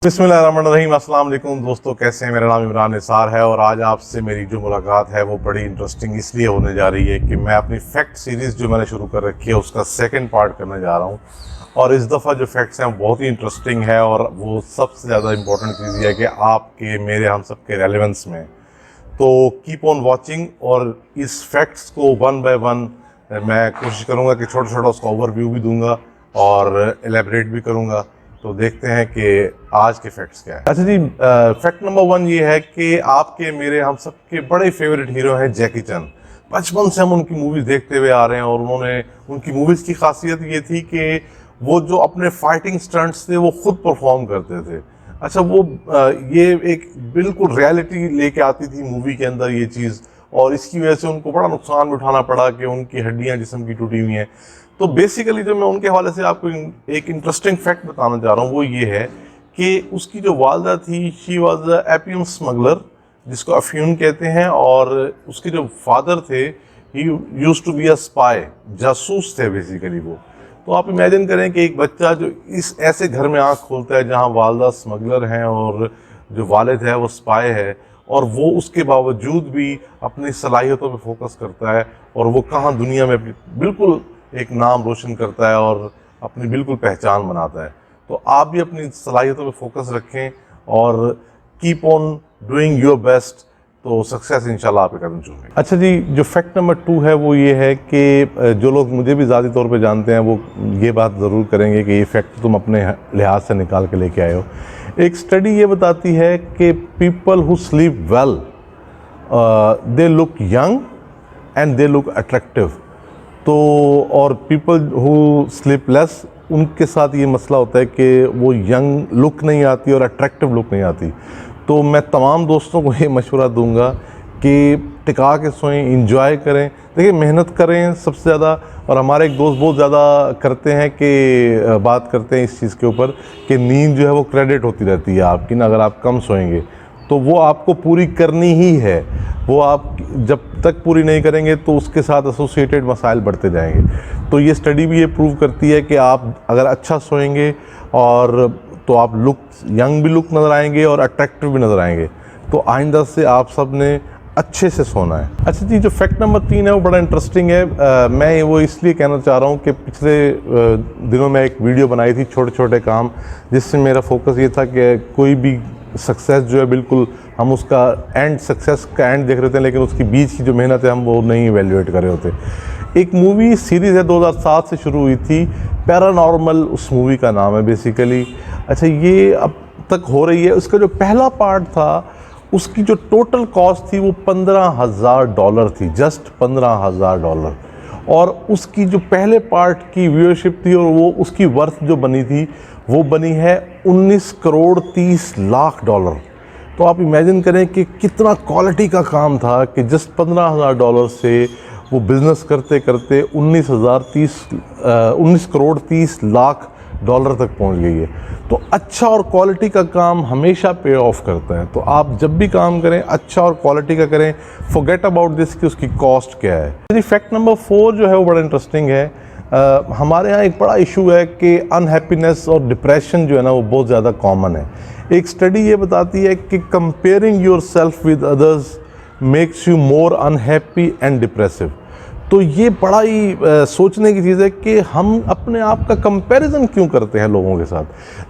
बिस्मिल्लाहिर्रहमानिर्रहीम। अस्सलाम वालेकुम दोस्तों, कैसे हैं? मेरा नाम इमरान निसार है और आज आपसे मेरी जो मुलाकात है वो बड़ी इंटरेस्टिंग इसलिए होने जा रही है कि मैं अपनी फैक्ट सीरीज़ जो मैंने शुरू कर रखी है उसका सेकंड पार्ट करने जा रहा हूँ। और इस दफ़ा जो फैक्ट्स हैं वो बहुत ही इंटरेस्टिंग है और वो सबसे ज़्यादा इम्पोर्टेंट चीज़ ये है कि आपके मेरे हम सब के रेलेवेंस में। तो कीप ऑन वॉचिंग और इस फैक्ट्स को वन बाय वन मैं कोशिश करूँगा कि छोटा छोटा उसका ओवरव्यू भी दूंगा और एलेबरेट भी करूँगा। तो देखते हैं कि आज के फैक्ट्स क्या है। अच्छा जी, फैक्ट नंबर 1 ये है कि आपके मेरे हम सब के बड़े फेवरेट हीरो हैं जैकी चैन। बचपन से हम उनकी मूवीज़ देखते हुए आ रहे हैं और उनकी मूवीज़ की खासियत ये थी कि वो जो अपने फाइटिंग स्टंट्स थे वो खुद परफॉर्म करते थे। अच्छा, वो ये एक बिल्कुल रियलिटी लेके आती थी मूवी के अंदर ये चीज़, और इसकी वजह से उनको बड़ा नुकसान भी उठाना पड़ा कि उनकी हड्डियाँ जिस्म की टूटी हुई हैं। तो बेसिकली जो मैं उनके हवाले से आपको एक इंटरेस्टिंग फैक्ट बताना चाह रहा हूँ वो ये है कि उसकी जो वालदा थी, शी वॉज एपियम स्मगलर, जिसको अफ्यून कहते हैं, और उसके जो फादर थे he used to be a spy, जासूस थे बेसिकली वो। तो आप इमेजिन करें कि एक बच्चा जो इस ऐसे घर में आँख खोलता है जहाँ वालदा स्मगलर हैं और जो वालिद है वो स्पाई है, और वो उसके बावजूद भी अपनी सलाहियतों पे फोकस करता है और वो कहाँ दुनिया में बिल्कुल एक नाम रोशन करता है और अपनी बिल्कुल पहचान बनाता है। तो आप भी अपनी सलाहियतों पे फोकस रखें और keep on doing your best, तो सक्सेस इंशाल्लाह आपके कदम चूमेंगे। अच्छा जी, जो फैक्ट नंबर 2 है वो ये है कि जो लोग मुझे भी ज़ाती तौर पे जानते हैं वो ये बात ज़रूर करेंगे कि ये फैक्ट तुम अपने लिहाज से निकाल के लेके आए हो। एक स्टडी ये बताती है कि people who sleep well they look young and they look attractive. तो और पीपल हु स्लीप लेस, उनके साथ ये मसला होता है कि वो यंग लुक नहीं आती और अट्रैक्टिव लुक नहीं आती। तो मैं तमाम दोस्तों को ये मशवरा दूंगा कि टिका के सोएं, इंजॉय करें। देखिए, मेहनत करें सबसे ज़्यादा, और हमारे एक दोस्त बहुत ज़्यादा करते हैं कि बात करते हैं इस चीज़ के ऊपर कि नींद जो है वो क्रेडिट होती रहती है आपकी ना, अगर आप कम सोएंगे तो वो आपको पूरी करनी ही है। वो आप जब तक पूरी नहीं करेंगे तो उसके साथ एसोसिएटेड मसाइल बढ़ते जाएंगे। तो ये स्टडी भी ये प्रूव करती है कि आप अगर अच्छा सोएंगे और तो आप यंग भी लुक नज़र आएंगे और अट्रैक्टिव भी नज़र आएंगे। तो आइंदा से आप सब ने अच्छे से सोना है। अच्छा जी, जो फैक्ट नंबर 3 है वो बड़ा इंटरेस्टिंग है। मैं वो इसलिए कहना चाह रहा हूँ कि पिछले दिनों में एक वीडियो बनाई थी छोटे छोटे काम, जिससे मेरा फोकस ये था कि कोई भी सक्सेस जो है बिल्कुल हम उसका सक्सेस का एंड देख रहे थे, लेकिन उसकी बीच की जो मेहनत है हम वो नहीं इवेल्युएट कर रहे होते। एक मूवी सीरीज़ है 2007 से शुरू हुई थी, पैरानॉर्मल उस मूवी का नाम है बेसिकली। अच्छा, ये अब तक हो रही है। उसका जो पहला पार्ट था उसकी जो टोटल कॉस्ट थी वो $15,000 थी, जस्ट $15,000। और उसकी जो पहले पार्ट की व्यूअरशिप थी और वो उसकी वर्थ जो बनी थी वो बनी है $19,30,00,000। तो आप इमेजिन करें कि कितना क्वालिटी का काम था कि जस्ट $15,000 से वो बिज़नेस करते करते $19,30,00,000 तक पहुंच गई है। तो अच्छा और क्वालिटी का काम हमेशा पे ऑफ करता है। तो आप जब भी काम करें अच्छा और क्वालिटी का करें, फॉरगेट अबाउट दिस कि उसकी कॉस्ट क्या है। फैक्ट नंबर 4 जो है वो बड़ा इंटरेस्टिंग है। हमारे यहाँ एक बड़ा इशू है कि अनहैप्पीनेस और डिप्रेशन जो है ना वो बहुत ज़्यादा कॉमन है। एक स्टडी ये बताती है कि comparing your self with others makes you more unhappy and depressive. तो ये बड़ा ही सोचने की चीज़ है कि हम अपने आप का कंपैरिजन क्यों करते हैं लोगों के साथ।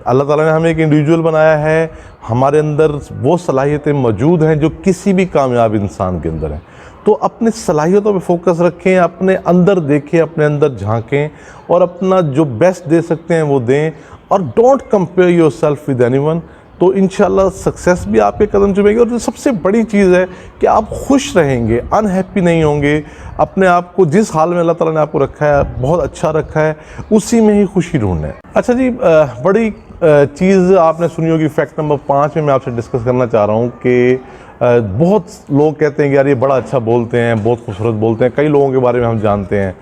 अल्लाह ताला ने हमें एक इंडिविजुअल बनाया है, हमारे अंदर वो सलाहियतें मौजूद हैं जो किसी भी कामयाब इंसान के अंदर हैं। तो अपने सलाहियतों पे फोकस रखें, अपने अंदर देखें, अपने अंदर झांकें और अपना जो बेस्ट दे सकते हैं वो दें, और don't compare your self with anyone. तो इंशाल्लाह सक्सेस भी आपके कदम चूमेगी। और जो सबसे बड़ी चीज़ है कि आप खुश रहेंगे, अनहैप्पी नहीं होंगे। अपने आप को जिस हाल में अल्लाह ताला ने आपको रखा है, बहुत अच्छा रखा है, उसी में ही खुशी ढूंढना है। अच्छा जी, बड़ी चीज़ आपने सुनी होगी फैक्ट नंबर 5 में मैं आपसे डिस्कस करना चाह रहा हूँ कि बहुत लोग कहते हैं कि यार ये बड़ा अच्छा बोलते हैं, बहुत खूबसूरत बोलते हैं, कई लोगों के बारे में हम जानते हैं।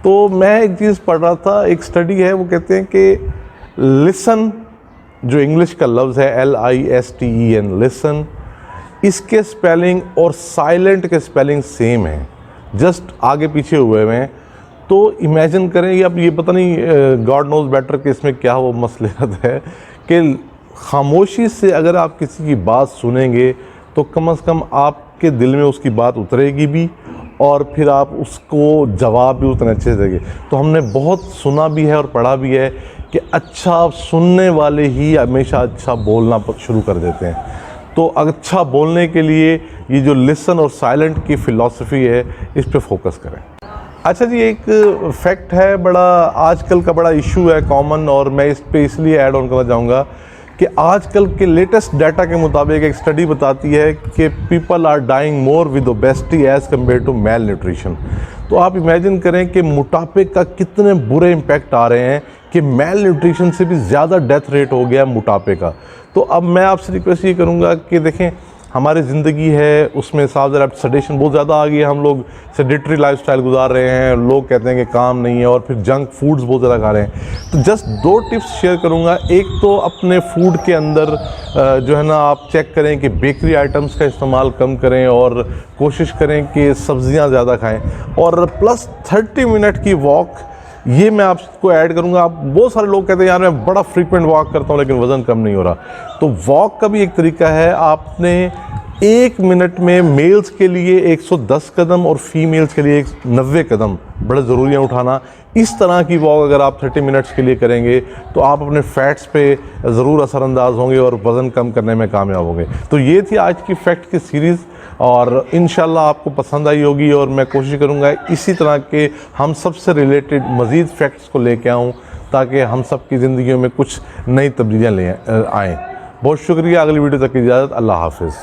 तो मैं एक चीज़ पढ़ रहा था, एक स्टडी है, वो कहते हैं कि लिसन, जो इंग्लिश का लफ्ज़ है LISTEN, लिसन, इसके स्पेलिंग और साइलेंट के स्पेलिंग सेम है, जस्ट आगे पीछे हुए हैं। तो इमेजिन करें, ये अब ये पता नहीं गॉड नोज बेटर कि इसमें क्या वो मसलियत है कि खामोशी से अगर आप किसी की बात सुनेंगे तो कम से कम आपके दिल में उसकी बात उतरेगी भी, और फिर आप उसको जवाब भी उतने अच्छे से देंगे। तो हमने बहुत सुना भी है और पढ़ा भी है कि अच्छा सुनने वाले ही हमेशा अच्छा बोलना शुरू कर देते हैं। तो अच्छा बोलने के लिए ये जो लिसन और साइलेंट की फ़िलॉसफी है, इस पे फोकस करें। अच्छा जी, एक फैक्ट है, बड़ा आजकल का बड़ा इशू है कॉमन, और मैं इस पे इसलिए ऐड ऑन करना चाहूँगा कि आजकल के लेटेस्ट डाटा के मुताबिक एक स्टडी बताती है कि people are dying more with obesity as compare to malnutrition. तो आप इमेजिन करें कि मोटापे का कितने बुरे इम्पैक्ट आ रहे हैं कि मेल न्यूट्रिशन से भी ज़्यादा डेथ रेट हो गया मोटापे का। तो अब मैं आपसे रिक्वेस्ट ये करूँगा कि देखें, हमारी ज़िंदगी है उसमें साफ ज़रा सडेशन बहुत ज़्यादा आ गई है, हम लोग सेडेटरी लाइफस्टाइल गुजार रहे हैं, लोग कहते हैं कि काम नहीं है, और फिर जंक फूड्स बहुत ज़्यादा खा रहे हैं। तो जस्ट 2 टिप्स शेयर करूँगा। एक तो अपने फूड के अंदर जो है ना, आप चेक करें कि बेकरी आइटम्स का इस्तेमाल कम करें और कोशिश करें कि सब्ज़ियाँ ज़्यादा खाएँ, और प्लस 30 मिनट की वॉक, ये मैं आपको ऐड करूंगा। आप बहुत सारे लोग कहते हैं यार मैं बड़ा फ्रीक्वेंट वॉक करता हूं लेकिन वज़न कम नहीं हो रहा। तो वॉक का भी एक तरीका है, आपने 1 मिनट में मेल्स के लिए 110 कदम और फीमेल्स के लिए 90 कदम बड़े ज़रूरी है उठाना। इस तरह की वॉक अगर आप 30 मिनट्स के लिए करेंगे तो आप अपने फैट्स पे ज़रूर असरअंदाज होंगे और वज़न कम करने में कामयाब होंगे। तो ये थी आज की फैक्ट की सीरीज़, और इंशाल्लाह आपको पसंद आई होगी, और मैं कोशिश करूँगा इसी तरह के हम सबसे रिलेटेड मज़ीद फैक्ट्स को लेके आऊँ ताकि हम सब की ज़िंदगियों में कुछ नई तब्दीलियाँ ले आएँ। बहुत शुक्रिया। अगली वीडियो तक की इजाज़त। अल्लाह हाफ़िज़।